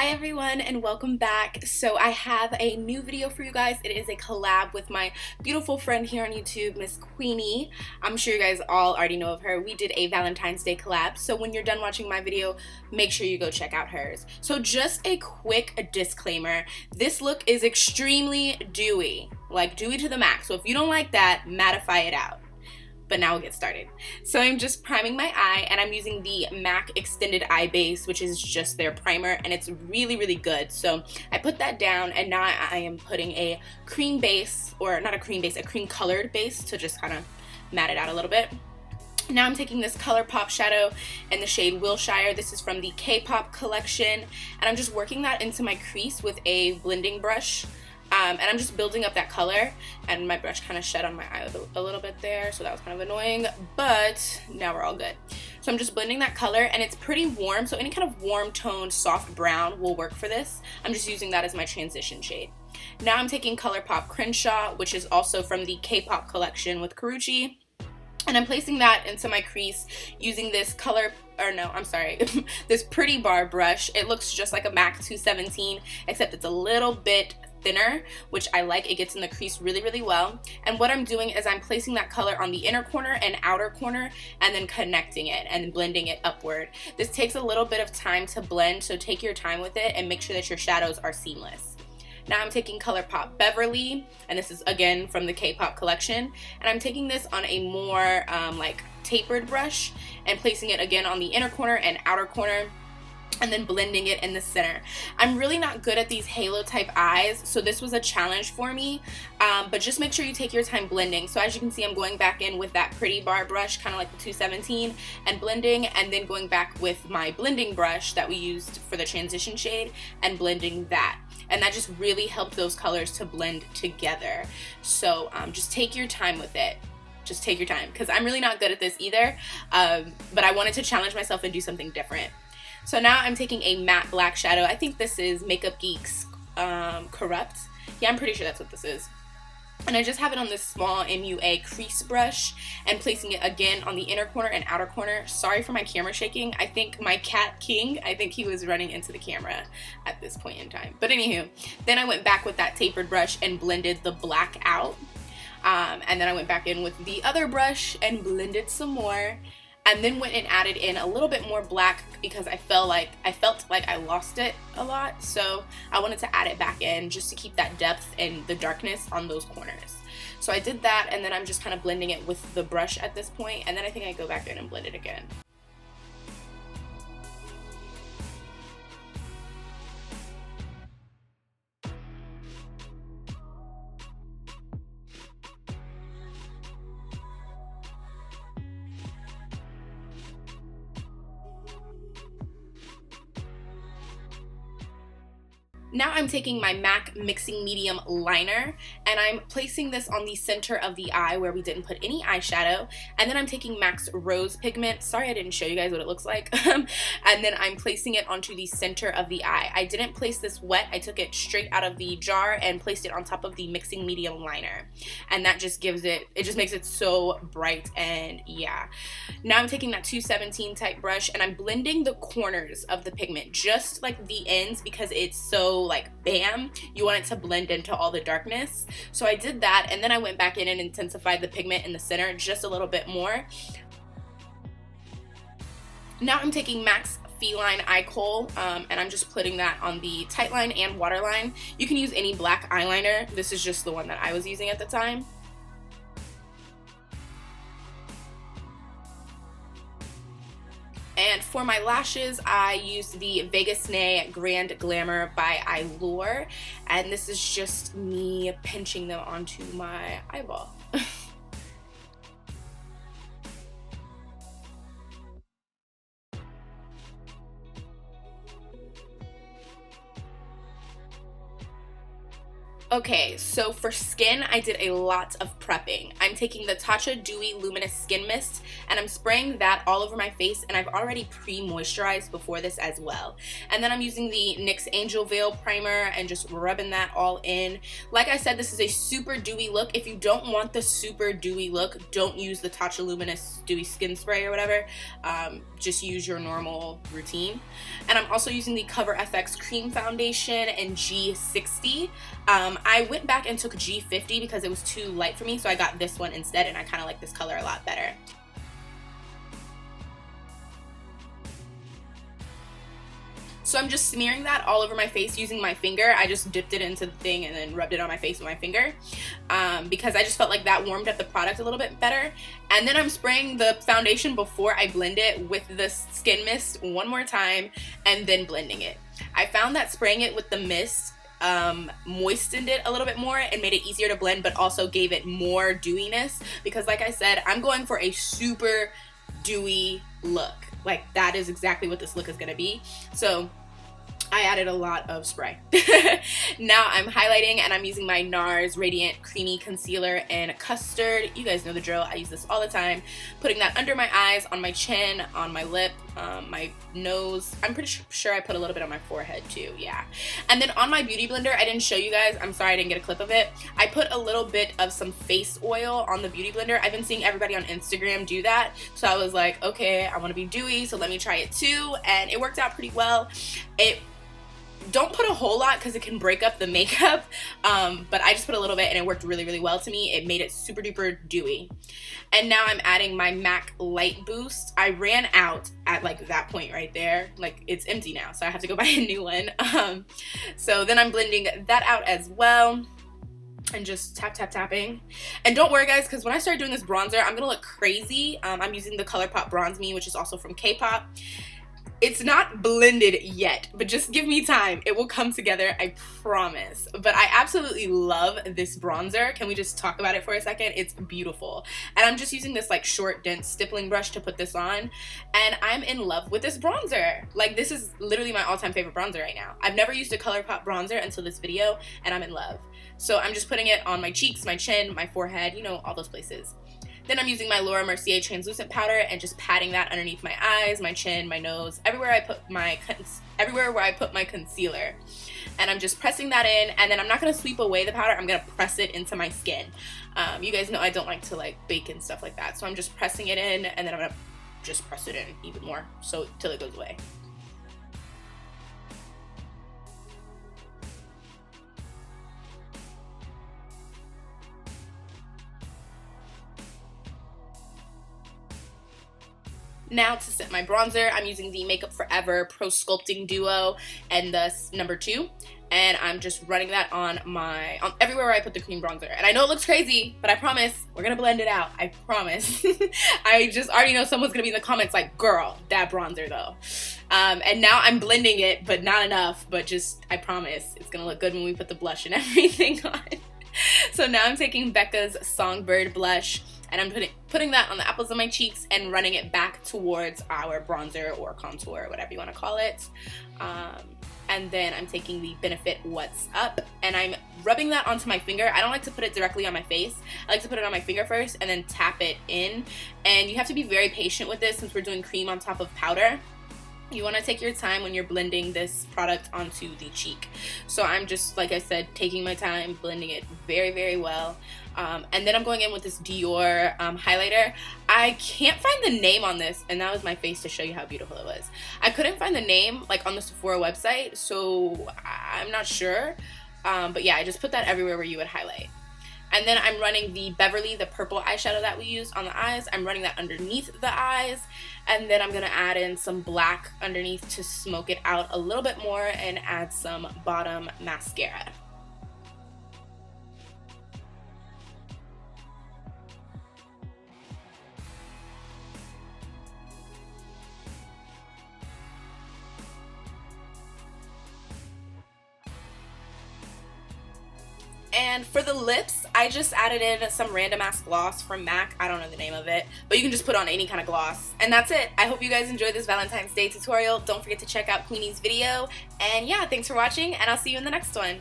Hi everyone and welcome back. So I have a new video for you guys. It is a collab with my beautiful friend here on YouTube, Miss Queenie. I'm sure you guys all already know of her. We did a Valentine's Day collab, so when you're done watching my video, make sure you go check out hers. So just a quick disclaimer, this look is extremely dewy, like dewy to the max. So if you don't like that, mattify it out. But now we'll get started. So I'm just priming my eye and I'm using the MAC Extended Eye Base, which is just their primer, and it's really good. So I put that down and now I am putting a cream base, or not a cream base, a cream colored base to just kind of matte it out a little bit. Now I'm taking this ColourPop shadow in the shade Wilshire. This is from the KAEPOP collection, and I'm just working that into my crease with a blending brush. And I'm just building up that color, and my brush kind of shed on my eye a little bit there, so that was kind of annoying, but now we're all good. So I'm just blending that color, and it's pretty warm, so any kind of warm toned soft brown will work for this. I'm just using that as my transition shade. Now I'm taking ColourPop Crenshaw, which is also from the KAEPOP collection with Karrueche, and I'm placing that into my crease using this this Pretty Bar brush. It looks just like a MAC 217, except it's a little bit thinner, which I like. It gets in the crease really well. And what I'm doing is I'm placing that color on the inner corner and outer corner and then connecting it and blending it upward. This takes a little bit of time to blend, so take your time with it and make sure that your shadows are seamless. Now I'm taking ColourPop Beverly, and this is again from the KAEPOP collection, and I'm taking this on a more like tapered brush and placing it again on the inner corner and outer corner, and then blending it in the center. I'm really not good at these halo type eyes, so this was a challenge for me, but just make sure you take your time blending. So as you can see, I'm going back in with that Pretty Bar brush, kind of like the 217, and blending, and then going back with my blending brush that we used for the transition shade and blending that. And that just really helped those colors to blend together. So just take your time with it. Just take your time, because I'm really not good at this either, but I wanted to challenge myself and do something different. So now I'm taking a matte black shadow. I think this is Makeup Geek's Corrupt. Yeah, I'm pretty sure that's what this is. And I just have it on this small MUA crease brush and placing it again on the inner corner and outer corner. Sorry for my camera shaking. I think my cat King, I think he was running into the camera at this point in time. But anywho, then I went back with that tapered brush and blended the black out. And then I went back in with the other brush and blended some more. And then went and added in a little bit more black because I felt like I lost it a lot. So I wanted to add it back in just to keep that depth and the darkness on those corners. So I did that, and then I'm just kind of blending it with the brush at this point, and then I think I go back in and blend it again. Now I'm taking my MAC Mixing Medium Liner, and I'm placing this on the center of the eye where we didn't put any eyeshadow, and then I'm taking MAC's Rose Pigment. Sorry I didn't show you guys what it looks like. And then I'm placing it onto the center of the eye. I didn't place this wet. I took it straight out of the jar and placed it on top of the Mixing Medium Liner, and that just gives it just makes it so bright. And yeah, now I'm taking that 217 type brush and I'm blending the corners of the pigment, just like the ends, because it's so like bam, you want it to blend into all the darkness. So I did that, and then I went back in and intensified the pigment in the center just a little bit more. Now I'm taking MAC's Feline Eye Khol, and I'm just putting that on the tight line and waterline. You can use any black eyeliner. This is just the one that I was using at the time. And for my lashes, I used the Vegas Nay Grand Glamour by Allure, and this is just me pinching them onto my eyeball. Okay, so for skin, I did a lot of prepping. I'm taking the TATCHA Dewy Luminous Skin Mist, and I'm spraying that all over my face, and I've already pre-moisturized before this as well. And then I'm using the NYX Angel Veil primer and just rubbing that all in. Like I said, this is a super dewy look. If you don't want the super dewy look, don't use the TATCHA Luminous Dewy Skin Spray or whatever. Just use your normal routine. And I'm also using the COVERFX Cream Foundation in G60. I went back and took G50 because it was too light for me, so I got this one instead, and I kind of like this color a lot better. So I'm just smearing that all over my face using my finger. I just dipped it into the thing and then rubbed it on my face with my finger because I just felt like that warmed up the product a little bit better. And then I'm spraying the foundation before I blend it with the skin mist one more time and then blending it. I found that spraying it with the mist moistened it a little bit more and made it easier to blend, but also gave it more dewiness because, like I said, I'm going for a super dewy look. Like, that is exactly what this look is going to be. So I added a lot of spray. Now I'm highlighting, and I'm using my NARS Radiant Creamy Concealer in Custard. You guys know the drill. I use this all the time. Putting that under my eyes, on my chin, on my lip, my nose. I'm pretty sure I put a little bit on my forehead too, yeah. And then on my beauty blender, I didn't show you guys. I'm sorry I didn't get a clip of it. I put a little bit of some face oil on the beauty blender. I've been seeing everybody on Instagram do that. So I was like, okay, I want to be dewy, so let me try it too. And it worked out pretty well. Don't put a whole lot because it can break up the makeup, but I just put a little bit and it worked really, really well to me. It made it super duper dewy. And now I'm adding my MAC Light Boost. I ran out at like that point right there. Like, it's empty now, so I have to go buy a new one. So then I'm blending that out as well and just tapping. And don't worry guys, because when I start doing this bronzer, I'm gonna look crazy. I'm using the ColourPop Bronze Me, which is also from K-pop. It's not blended yet, but just give me time. It will come together, I promise. But I absolutely love this bronzer. Can we just talk about it for a second? It's beautiful. And I'm just using this like short, dense stippling brush to put this on. And I'm in love with this bronzer. Like, this is literally my all-time favorite bronzer right now. I've never used a ColourPop bronzer until this video, and I'm in love. So I'm just putting it on my cheeks, my chin, my forehead, you know, all those places. Then I'm using my Laura Mercier translucent powder and just patting that underneath my eyes, my chin, my nose, everywhere where I put my concealer. And I'm just pressing that in, and then I'm not going to sweep away the powder. I'm going to press it into my skin. You guys know I don't like to like bake and stuff like that. So I'm just pressing it in, and then I'm going to just press it in even more so till it goes away. Now to set my bronzer, I'm using the Makeup Forever Pro Sculpting Duo and the number 2. And I'm just running that on everywhere where I put the cream bronzer. And I know it looks crazy, but I promise we're gonna blend it out. I promise. I just already know someone's gonna be in the comments like, girl, that bronzer though. And now I'm blending it, but not enough. But just, I promise, it's gonna look good when we put the blush and everything on. So now I'm taking BECCA's Songbird blush, and I'm putting that on the apples of my cheeks and running it back towards our bronzer or contour, whatever you want to call it. And then I'm taking the Benefit What's Up, and I'm rubbing that onto my finger. I don't like to put it directly on my face. I like to put it on my finger first and then tap it in. And you have to be very patient with this since we're doing cream on top of powder. You want to take your time when you're blending this product onto the cheek. So I'm just, like I said, taking my time, blending it very, very well. And then I'm going in with this Dior highlighter. I can't find the name on this, and that was my face to show you how beautiful it was. I couldn't find the name like on the Sephora website, so I'm not sure. But yeah, I just put that everywhere where you would highlight. And then I'm running the Beverly, the purple eyeshadow that we used on the eyes. I'm running that underneath the eyes. And then I'm going to add in some black underneath to smoke it out a little bit more and add some bottom mascara. And for the lips, I just added in some random ass gloss from MAC. I don't know the name of it, but you can just put on any kind of gloss. And that's it. I hope you guys enjoyed this Valentine's Day tutorial. Don't forget to check out Queenii'S video. And yeah, thanks for watching, and I'll see you in the next one.